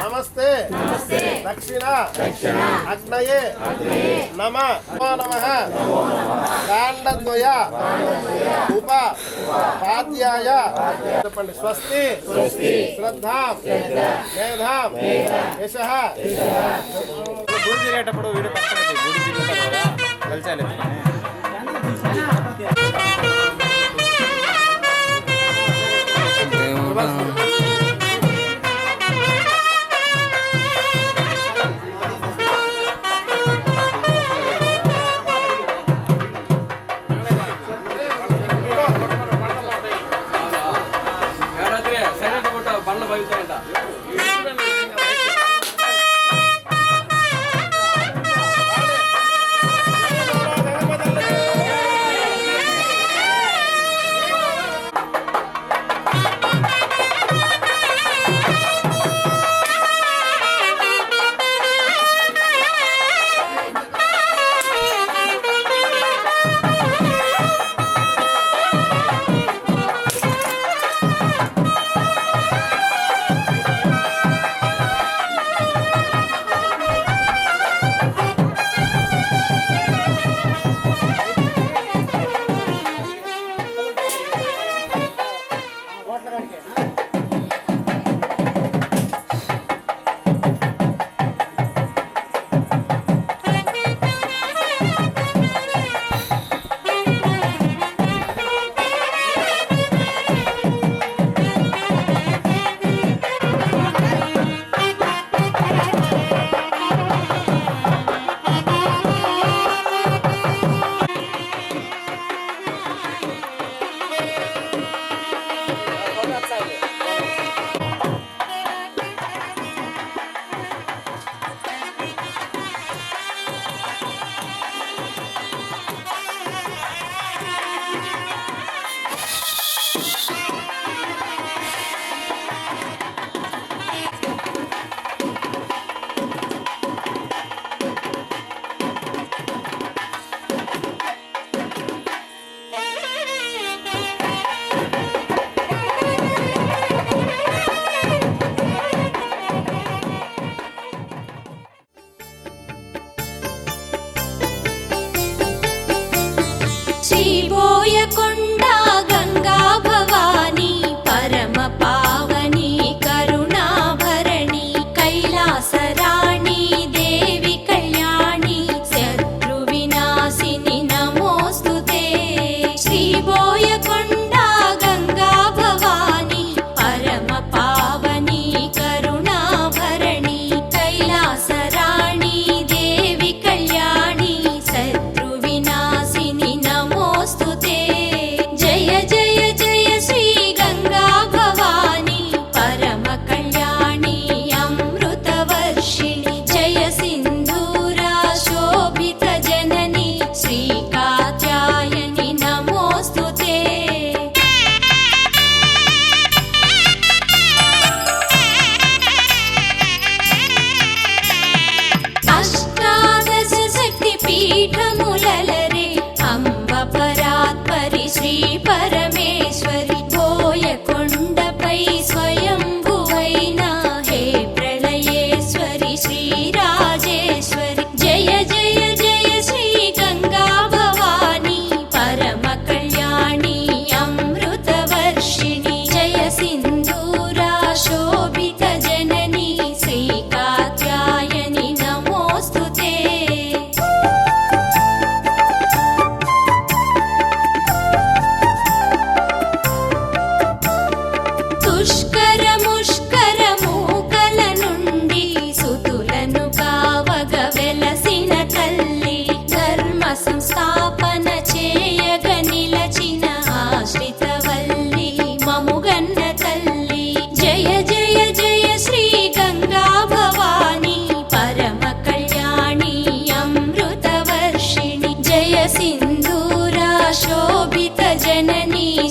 नमस्ते दक्षिण अग्नये नमः कांडद्वय उपाध्याय स्वस्ति श्रद्धा मेधा यशः గుడి తిరిగేటప్పుడు వీడు పక్కన గుడి తిరుగుతారు కదా కలిసాలి బండ్లు బయలుతాయంట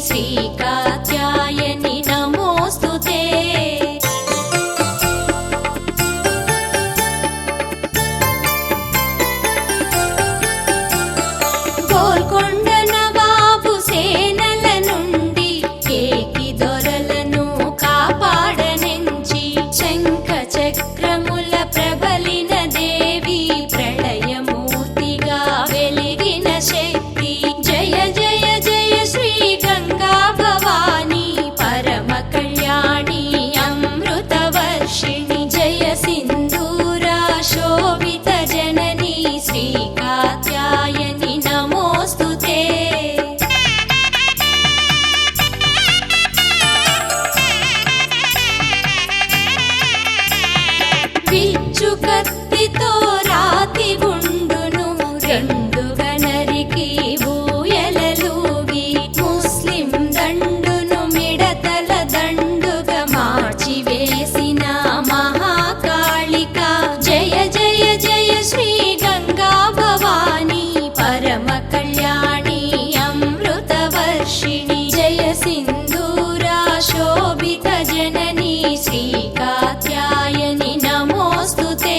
శ్రీ కాత్యాయని నమోస్తుతే గోల్కొండ నవాబు సేనల నుండి ఏకి దొరలను కాపాడనెంచి శంఖ చక్రముల ప్రబలిన దేవి ప్రళయమూర్తిగా వెలిగిన శక్తి జయ జయ జయ శ్రీ గంగా భవాని పరమ కళ్యాణి అమృత వర్షిణి జయ సింధూరా శోభిత జనని శ్రీ కాత్యాయని నమోస్తుతే విచ్చు కత్తితో రాతి గుండును రెండుగా నరికి ఊయలలూగి ముస్లిం దండును మిడతల దండుగా మార్చివేసిన మహాకాళిక జయ జయ జయ శ్రీ గంగా భవాని పరమ కళ్యాణి అమృత వర్షిణి జయ సింధూరా శోభిత జనని శ్రీ కాత్యాయని నమోస్తుతే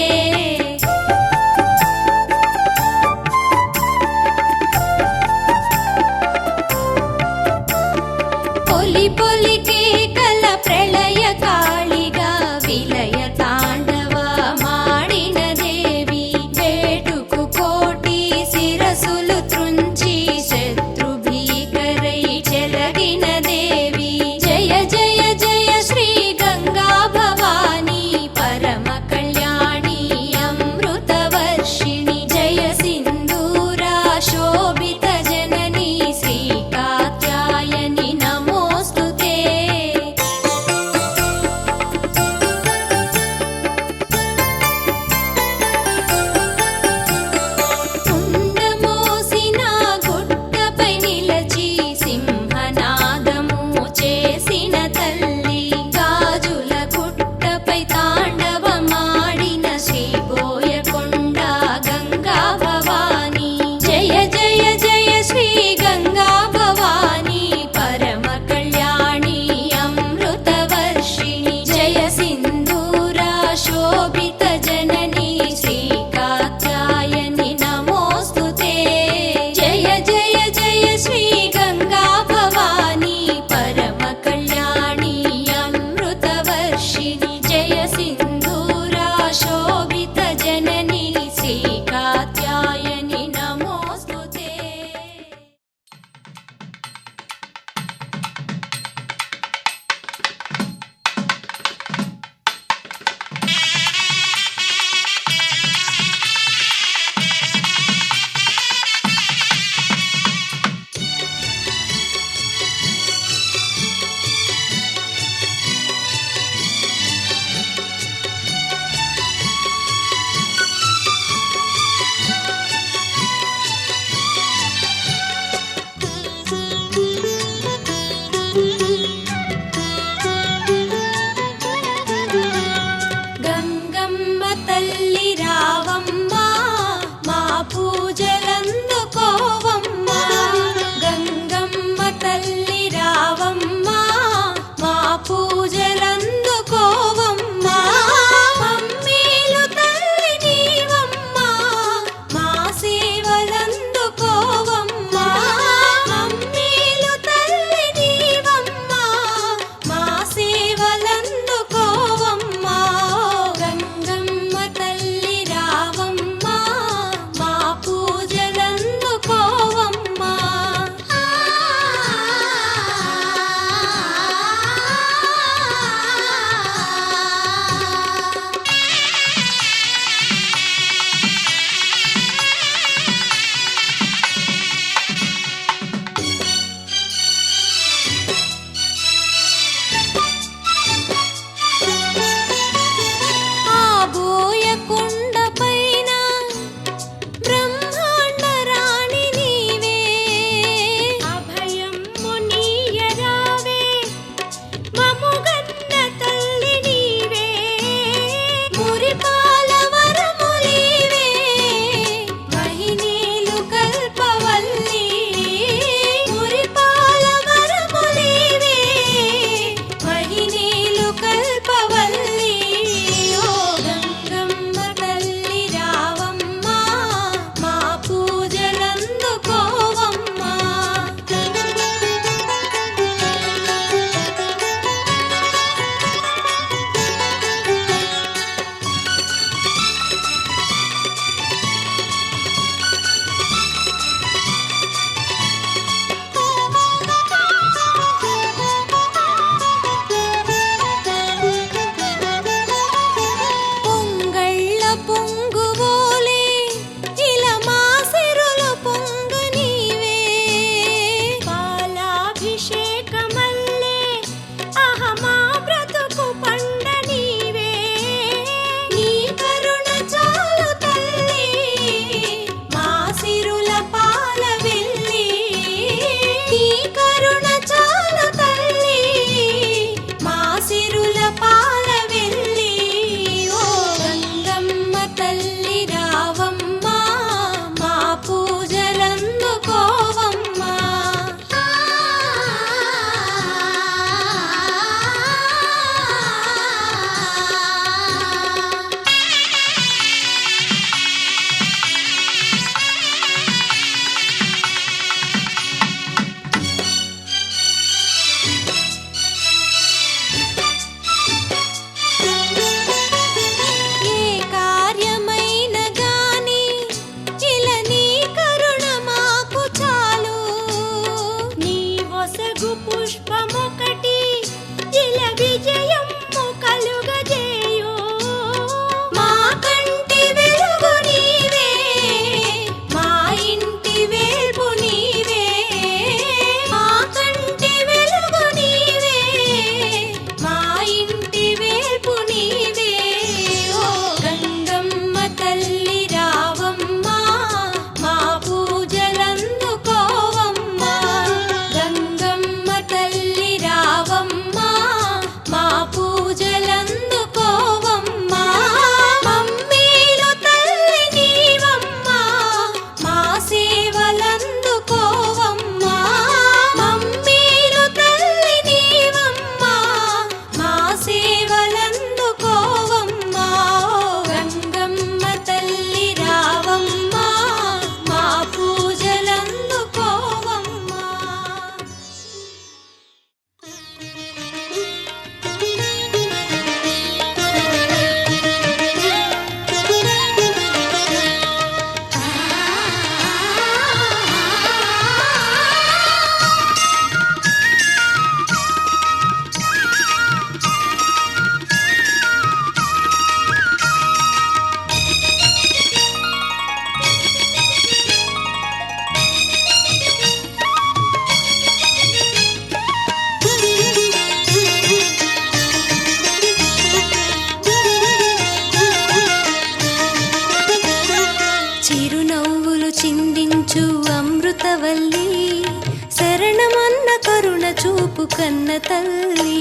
కన్న తల్లి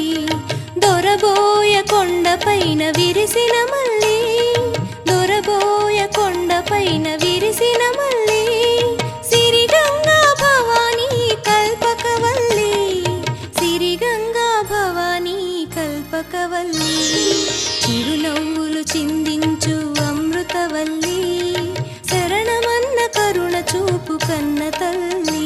దొరబోయ కొండపైన విరిసిన మల్లి దొరబోయ కొండపైన విరిసిన మల్లి సిరిగంగా భవానీ కల్పకవల్లి సిరిగంగా భవానీ కల్పకవల్లి చిరునవ్వులు చిందించు అమృతవల్లి శరణమన్న కరుణ చూపు కన్న తల్లి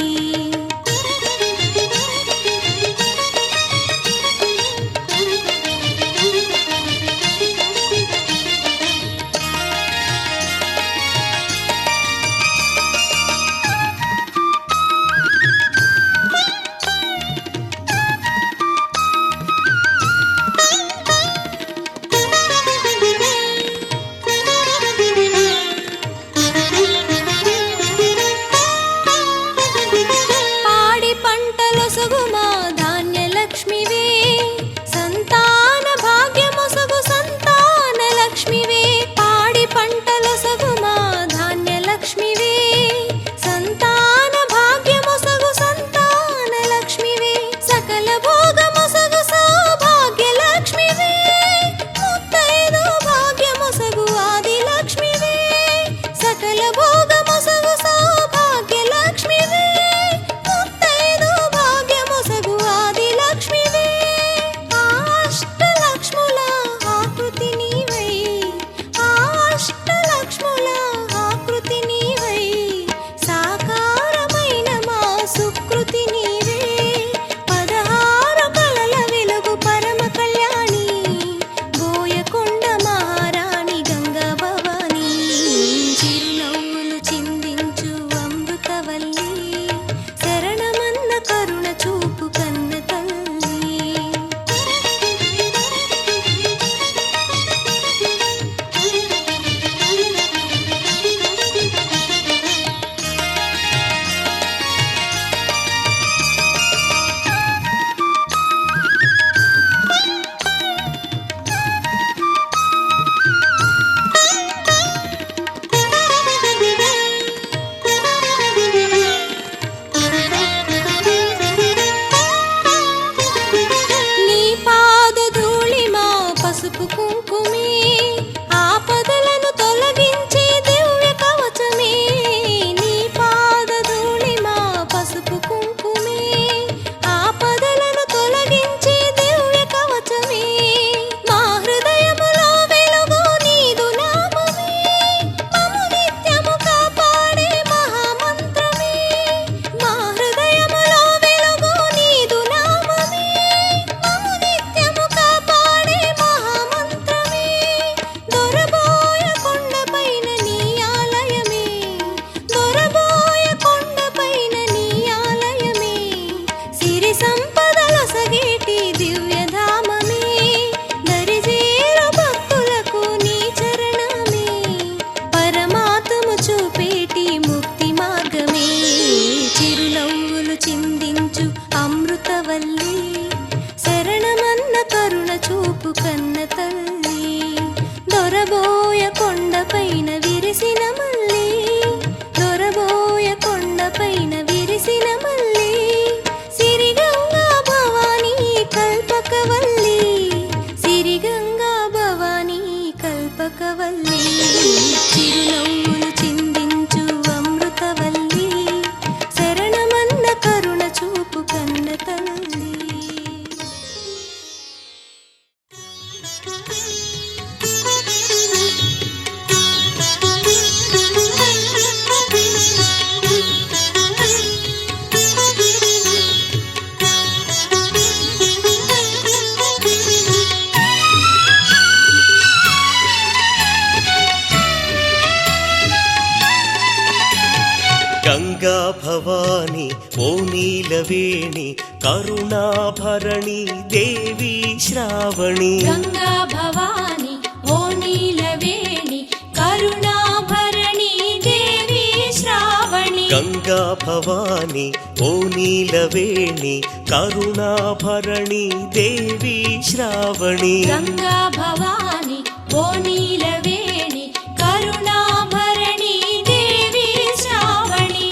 గంగా భవాని ఓ నీలవేణి కరుణాభరణి దేవి శ్రావణి గంగా భవాని ఓ నీలవేణి కరుణాభరణి దేవి శ్రావణి గంగా భవాని ఓ నీలవేణి కరుణాభరణి దేవి శ్రావణి గంగా భవాని ఓ నీలవేణి కరుణాభరణి దేవి శ్రావణి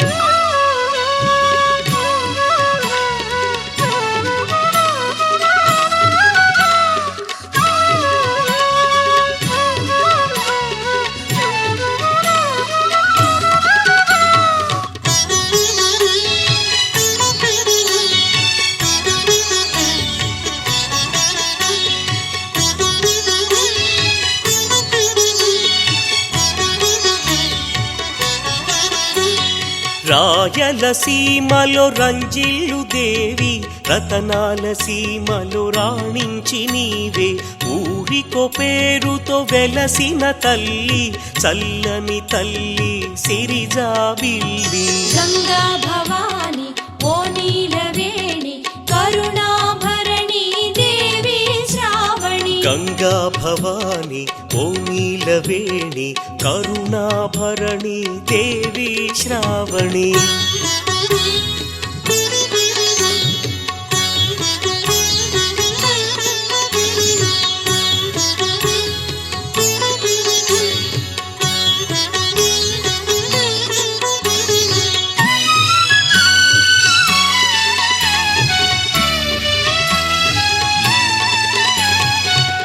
రాయల సీమలో రంజిల్లు దేవి రతనాల సీమలో రాణించి నీవే ఊరికో పేరుతో వెలసిన తల్లి చల్లని తల్లి సిరిజాబిల్లి గంగా భవాని ఓ నీలవేణి కరుణాభరణి దేవి శ్రావణి గంగా భవాని ఓ నీలవేణి కరుణాభరణి దేవి శ్రావణి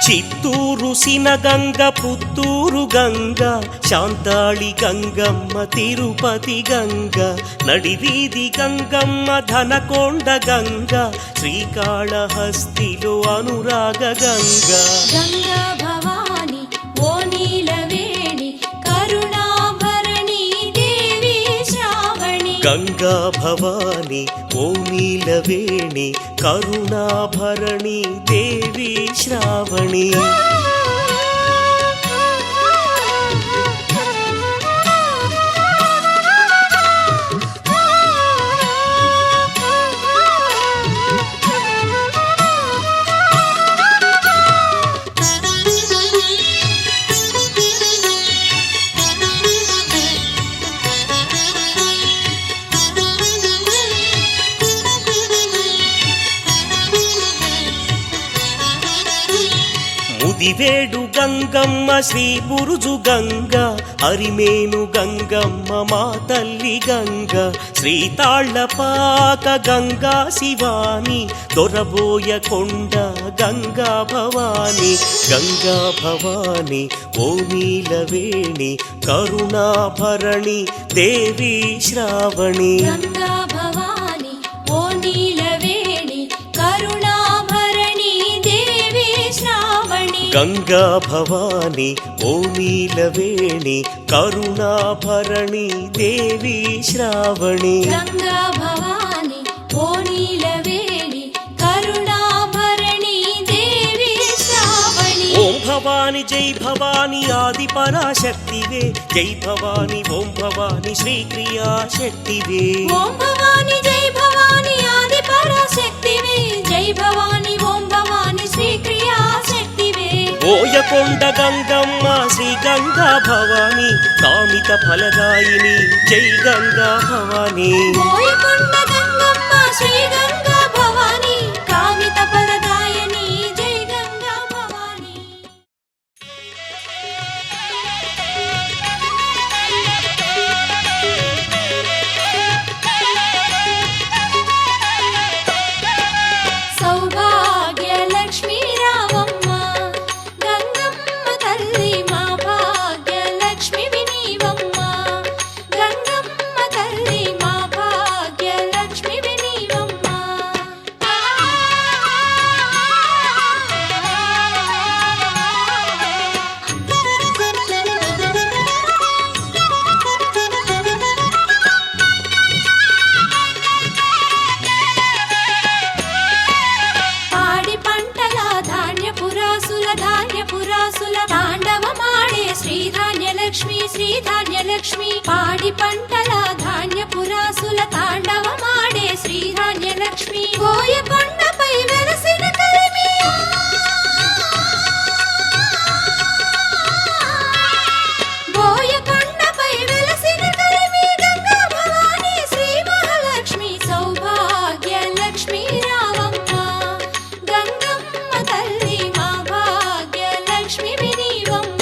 చిత్తూరు సినగంగ పుత్తూరు గంగ శాంతాళి గంగమ్మ తిరుపతి గంగ నడివీధి గంగమ్మ ధనకొండ గంగ శ్రీకాళహస్తిలో అనురాగ గంగ గంగా భవాని ఓ నీలవేణి కరుణాభరణి దేవి శ్రావణి గంగా భవాని ఓ నీలవేణి కరుణాభరణి దేవి శ్రావణి ముదివేడు గంగమ్మ శ్రీ బురుజు గంగ అరిమేను గంగమ్మ మా తల్లి గంగ శ్రీతాళ్లపాక గంగా శివాని దొరబోయ కొండ గంగా భవాని గంగా భవాని ఓ నీలవేణి కరుణాభరణి దేవి శ్రావణి గంగా భవాని ఓ నీలవేణి కరుణాభరణి దేవి శ్రావణి గంగా భవాని ఓ నీలవేణి కరుణాభరణి దేవి శ్రావణి గంగా భవాని ఓ నీలవేణి కరుణాభరణి దేవి శ్రావణి ఓం భవాని జై భవాని ఆది పరాశక్తివే జై భవాని ఓం భవాని శ్రీక్రియా శక్తివే ఓం భవాని జై భవాని ఆది పరాశక్తివే జై భవాని ఓం భవాని శ్రీక్రియా శక్తివే బోయకొండ గంగమ్మ శ్రీ గంగా భవాని కామిత ఫలదాయిని జై గంగా భవాని బోయకొండ గంగమ్మ శ్రీ గంగా భవాని కామిత ఫలదాయని జై గంగా భవాని సౌభాగ్య లక్ష్మీ రామమ్మ గంగమ్మ తల్లి మా భాగ్య లక్ష్మి వినీవమ్మ గంగమ్మ తల్లి మా భాగ్య లక్ష్మి వినీవమ్మ పాడి పంటల ధాన్యపురాసుల తాండవమాడే శ్రీధాన్యలక్ష్మి శ్రీధాన్యలక్ష్మి పాడి పంటల ధాన్యపురాసుల తాండవమాడే శ్రీధాన్యలక్ష్మి బోయకొండపై వెలసిన కలిమి బోయకొండపై వెలసిన కలిమి గంగా భవాని శ్రీ మహాలక్ష్మి సౌభాగ్య లక్ష్మీ రామమ్మ గంగమ్మ తల్లి మా భాగ్య లక్ష్మి వినీవమ్మ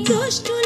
దుష్టుల